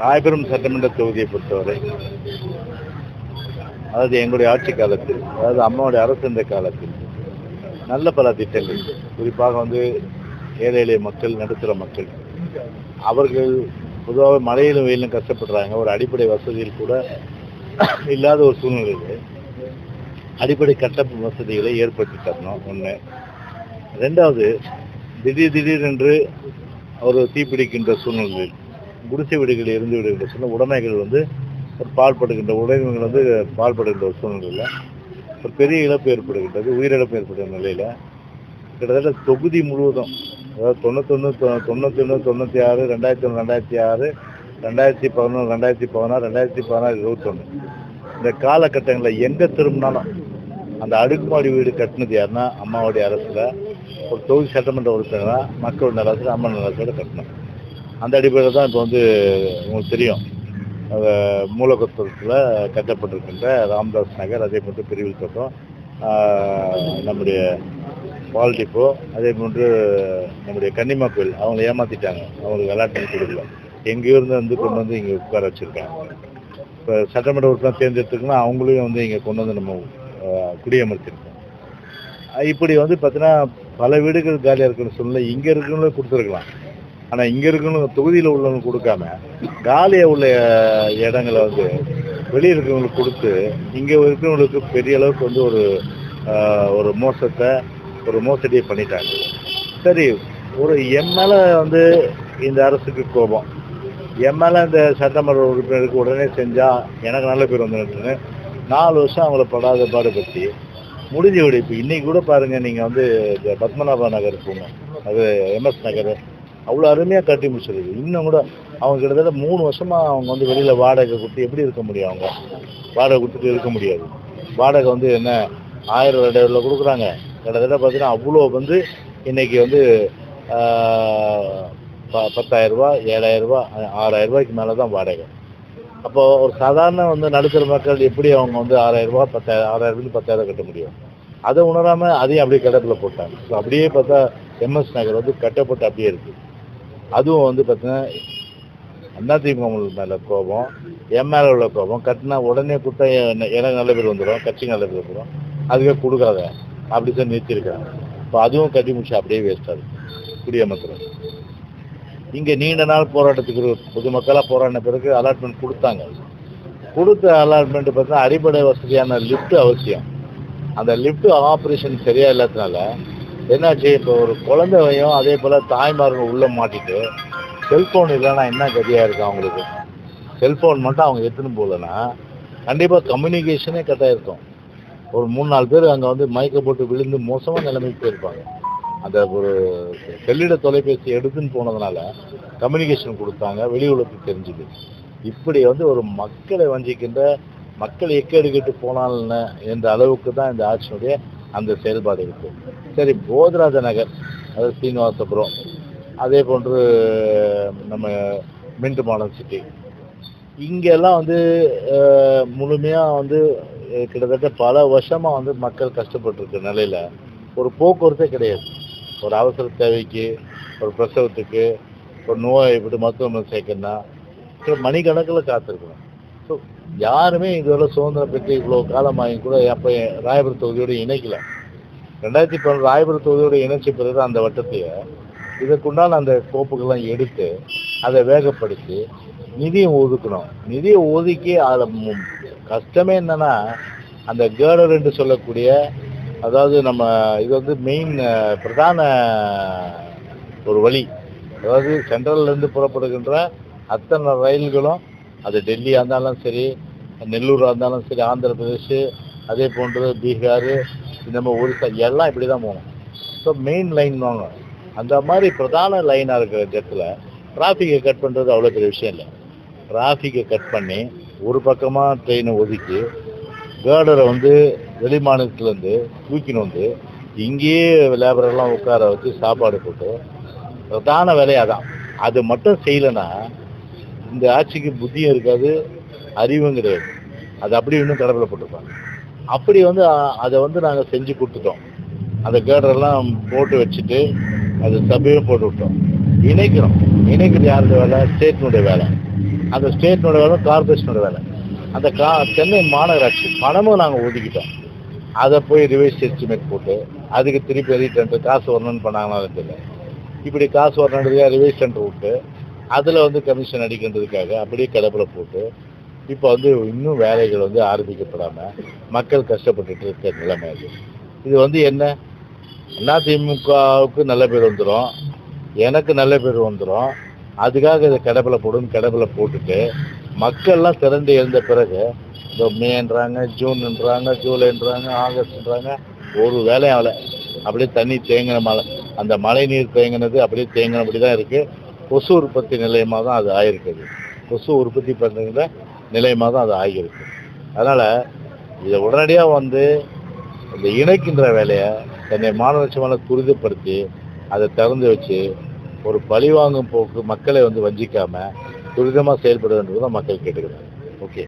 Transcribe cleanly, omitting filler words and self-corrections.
ராயபுரம் சட்டமன்ற தொகுதியை பொறுத்தவரை, அதாவது எங்களுடைய ஆட்சி காலத்தில், அதாவது அம்மாவுடைய அரசு இந்த காலத்தில் நல்ல பல திட்டங்கள், குறிப்பாக வந்து ஏழை எளிய மக்கள், நடுத்தர மக்கள், அவர்கள் பொதுவாக மழையிலும் வெயிலும் கஷ்டப்படுறாங்க. ஒரு அடிப்படை வசதியில் கூட இல்லாத ஒரு சூழ்நிலையில் அடிப்படை கட்டமைப்பு வசதிகளை ஏற்படுத்தி தரணும் ஒன்று. ரெண்டாவது, திடீரென்று ஒரு தீப்பிடிக்கின்ற சூழ்நிலையில் குடிசை வீடுகளில் இருந்து விடுகின்ற சூழ்நிலை, உடைமைகள் வந்து ஒரு பாழ்படுகின்ற உடைமைகள் வந்து பாழ்படுகின்ற ஒரு சூழ்நிலையில் ஒரு பெரிய இழப்பு ஏற்படுகின்றது, உயிரிழப்பு ஏற்படுகிற நிலையில் கிட்டத்தட்ட தொகுதி முழுவதும், அதாவது 91, 91, 96, 2001, 2006, 2011, 2016, 2016, 2021 இந்த காலகட்டங்களில் எங்கே திரும்பினாலும் அந்த அடுக்குமாடி வீடு கட்டினது யாருன்னா அம்மாவுடைய அரசில் ஒரு தொகுதி சட்டமன்ற உறுப்பினராக மக்கள் நலத்தில் அம்மா நலத்தோடு கட்டணும். அந்த அடிப்படையில் தான் இப்போ வந்து உங்களுக்கு தெரியும், மூலக்கொத்தத்தில் கட்டப்பட்டிருக்கின்ற ராம்தாஸ் நகர், அதே போன்று பிரிவில் தோட்டம், நம்முடைய பால் டிப்போ, அதே போன்று நம்முடைய கன்னிமா கோயில் அவங்களை ஏமாற்றிட்டாங்க, அவங்களுக்கு அலாட்மெண்ட் கொடுக்கல, எங்கேயோ இருந்து வந்து கொண்டு வந்து இங்கே உட்கார வச்சுருக்காங்க. இப்போ சட்டமன்ற உறுப்பினர் தேர்ந்தெடுத்துக்குன்னா அவங்களையும் வந்து இங்கே கொண்டு வந்து நம்ம குடியமர்த்திருக்கோம். இப்படி வந்து பார்த்தீங்கன்னா பல வீடுகள் காலியாக இருக்கிற சூழ்நிலை இங்கே இருக்கிறவங்களும் கொடுத்துருக்கலாம். ஆனால் இங்கே இருக்கவங்க தொகுதியில் உள்ளவங்க கொடுக்காம காலியாக உள்ள இடங்களை வந்து வெளியே இருக்கிறவங்களுக்கு கொடுத்து இங்கே இருக்கிறவங்களுக்கு பெரிய அளவுக்கு வந்து ஒரு மோசடியை பண்ணிட்டாங்க. சரி, ஒரு எம்எல்ஏ வந்து இந்த அரசுக்கு கோபம், எம்எல்ஏ இந்த சட்டமன்ற உறுப்பினருக்கு உடனே செஞ்சால் எனக்கு நல்ல பேர் வந்துன்னு 4 வருஷம் அவங்கள படாத பாடுபடுத்தி முடிஞ்சு விடு. இப்போ இன்றைக்கி கூட பாருங்கள், நீங்கள் வந்து இந்த பத்மநாபா நகர் போகணும், அது எம்எஸ் நகர் அவ்வளோ அருமையாக கட்டி முடிச்சிருக்கு. இன்னும் கூட அவங்க கிட்டத்தட்ட 3 வருஷமாக அவங்க வந்து வெளியில் வாடகை கொடுத்து எப்படி இருக்க முடியும்? அவங்க வாடகை கொடுத்துட்டு இருக்க முடியாது. வாடகை வந்து என்ன 1000, 2000 கொடுக்குறாங்க. கிட்டத்தட்ட பார்த்தீங்கன்னா அவ்வளோ வந்து இன்றைக்கி வந்து 10,000 ரூபா, 7,000 ரூபா, 6,000 ரூபாய்க்கு மேலே தான் வாடகை. அப்போது ஒரு சாதாரண வந்து நடுத்தர மக்கள் எப்படி அவங்க வந்து 6,000 ரூபா, 6,000 10,000 கட்ட முடியும்? அதை உணராமல் அதையும் அப்படியே கிடப்பில் போட்டாங்க. ஸோ அப்படியே பார்த்தா எம்எஸ் நகர் வந்து கட்டப்பட்டு அப்படியே இருக்குது. அதுவும் வந்து பார்த்தீங்கன்னா அதிமுக மேலே கோபம், எம்எல்ஏ உள்ள கோபம், கட்டினா உடனே கொடுத்தா எனக்கு நல்ல பேர் வந்துடும், கட்சிக்கு நல்ல பேர் வந்துடும், அதுவே கொடுக்காத அப்படி சொல்லி நிறுத்திருக்காங்க. இப்போ அதுவும் கட்டி முடிச்சு அப்படியே வேஸ்டாகுது. குடியமர்த்துறது இங்கே நீண்ட நாள் போராட்டத்துக்கு பொதுமக்களாக போராடின பிறகு அலாட்மெண்ட் கொடுத்தாங்க. கொடுத்த அலாட்மெண்ட் பார்த்தீங்கன்னா அடிப்படை வசதியான லிஃப்ட் அவசியம். அந்த லிஃப்ட் ஆப்ரேஷன் சரியாக இல்லாததுனால என்னாச்சு, இப்போ ஒரு குழந்தையும் அதே போல் தாய்மார்கள் உள்ளே மாட்டிட்டு செல்ஃபோன் இல்லைன்னா என்ன கதியாக இருக்குது அவங்களுக்கு? செல்ஃபோன் மட்டும் அவங்க எடுத்துன்னு போகலன்னா கண்டிப்பாக கம்யூனிகேஷனே கட்டாக இருக்கும். ஒரு 3-4 பேர் அங்கே வந்து மயக்க போட்டு விழுந்து மோசமான நிலைமைக்கு போயிருப்பாங்க. அந்த ஒரு செல்லிட தொலைபேசி எடுத்துன்னு போனதுனால கம்யூனிகேஷன் கொடுத்தாங்க, வெளி உலகத்துக்கு தெரிஞ்சுது. இப்படி வந்து ஒரு மக்களை வஞ்சிக்கின்ற, மக்கள் எக்கெடுக்கிட்டு போனால்னு என்ற அளவுக்கு தான் இந்த ஆட்சியினுடைய அந்த செயல்பாடு இருக்குது. சரி, போதராஜ நகர், அதாவது சீனிவாசபுரம், அதே போன்று நம்ம மின்ட் மாடர்ன் சிட்டி, இங்கெல்லாம் வந்து முழுமையாக வந்து கிட்டத்தட்ட பல வருஷமாக வந்து மக்கள் கஷ்டப்பட்டுருக்க நிலையில் ஒரு போக்குவரத்தே கிடையாது. ஒரு அவசர தேவைக்கு, ஒரு பிரசவத்துக்கு, ஒரு நோய் இப்படி மருத்துவமனை சேர்க்கணும்னா மணிக்கணக்கில் காத்திருக்கணும். ஸோ யாருமே இதுவரை சுதந்திரம் பெற்று இவ்வளோ காலமாகி கூட அப்போ ராயபுரம் தொகுதியோடு இணைக்கலை. 2012 ராயபுரம் தொகுதியோடு இணைச்ச பிறகு அந்த வட்டத்தையே இதற்குண்டான அந்த கோப்புகள்லாம் எடுத்து அதை வேகப்படுத்தி நிதியை ஒதுக்கணும். நிதியை ஒதுக்கி அதில் கஷ்டமே என்னென்னா அந்த கேர்டர் என்று சொல்லக்கூடிய, அதாவது நம்ம இது வந்து மெயின் பிரதான ஒரு வழி, அதாவது சென்ட்ரல்லேருந்து புறப்படுகின்ற அத்தனை ரயில்களும், அது டெல்லியாக இருந்தாலும் சரி, நெல்லூராக இருந்தாலும் சரி, ஆந்திர பிரதேஷ், அதே போன்று பீகார், இந்த மாதிரி ஒரிசா எல்லாம் இப்படி தான் போகணும். ஸோ மெயின் லைன் வாங்க. அந்த மாதிரி பிரதான லைனாக இருக்கிற இடத்துல டிராஃபிக்கை கட் பண்ணுறது அவ்வளோ பெரிய விஷயம் இல்லை. டிராஃபிக்கை கட் பண்ணி ஒரு பக்கமாக ட்ரெயினை ஒதுக்கி கேர்டரை வந்து வெளி மாநிலத்துலேருந்து தூக்கின்னு வந்து இங்கேயே லேபரெல்லாம் உட்கார வச்சு சாப்பாடு போட்டு பிரதான வேலையாக தான். அது மட்டும் செய்யலைன்னா இந்த ஆட்சிக்கு புத்தியும் இருக்காது, அறிவும் கிடையாது. அது அப்படி இன்னும் கடப்பில் போட்டிருப்பாங்க. அப்படி வந்து அதை வந்து நாங்கள் செஞ்சு கொடுத்துட்டோம். அந்த கேர்டரெல்லாம் போட்டு வச்சுட்டு அது சபையும் போட்டு விட்டோம். இணைக்கிறோம். இணைக்கிறது யாருடைய வேலை? ஸ்டேட்னுடைய வேலை. அந்த ஸ்டேட்னோட வேலை கார்பரேஷனோட வேலை. அந்த சென்னை மாநகராட்சி பணமும் நாங்கள் ஒதுக்கிட்டோம். அதை போய் ரிவைஸ் எஸ்டிமேட் போட்டு அதுக்கு திருப்பி எதிர்ட்டு காசு வரணும்னு பண்ணாங்கன்னு தெரியல. இப்படி காசு வரணுன்றதுக்காக ரிவைஸ் சென்டர் விட்டு அதில் வந்து கமிஷன் அடிக்கின்றதுக்காக அப்படியே கிடப்பில் போட்டு இப்போ வந்து இன்னும் வேலைகள் வந்து ஆரம்பிக்கப்படாமல் மக்கள் கஷ்டப்பட்டுட்டு இருக்க நிலைமை அது. இது வந்து என்ன, அதிமுகவுக்கு நல்ல பேர் வந்துடும், எனக்கு நல்ல பேர் வந்துடும், அதுக்காக இதை கிடப்பில் போட்டுட்டு மக்கள்லாம் திரண்டு எழுந்த பிறகு இந்த மேன்றாங்க, ஜூன்ன்றாங்க, ஜூலைன்றாங்க, ஆகஸ்ட்ன்றாங்க, ஒரு வேலையும் ஆகலை. அப்படியே தண்ணி தேங்கின மழை, அந்த மழை நீர் தேங்கினது அப்படியே தேங்கினபடி தான் இருக்குது. கொசு உற்பத்தி நிலையமாக தான் அது ஆகிருக்குது. கொசு உற்பத்தி பண்ணுற நிலையமாக தான் அது ஆகியிருக்கு. அதனால் இதை உடனடியாக வந்து இந்த இணைக்கின்ற வேலையை சென்னை மாநகராட்சி மேலே துரிதப்படுத்தி அதை திறந்து வச்சு ஒரு பழிவாங்கும் போக்கு மக்களை வந்து வஞ்சிக்காமல் துரிதமாக செயல்பட வேண்டும் தான் மக்கள் கேட்டுக்கிறாங்க. ஓகே.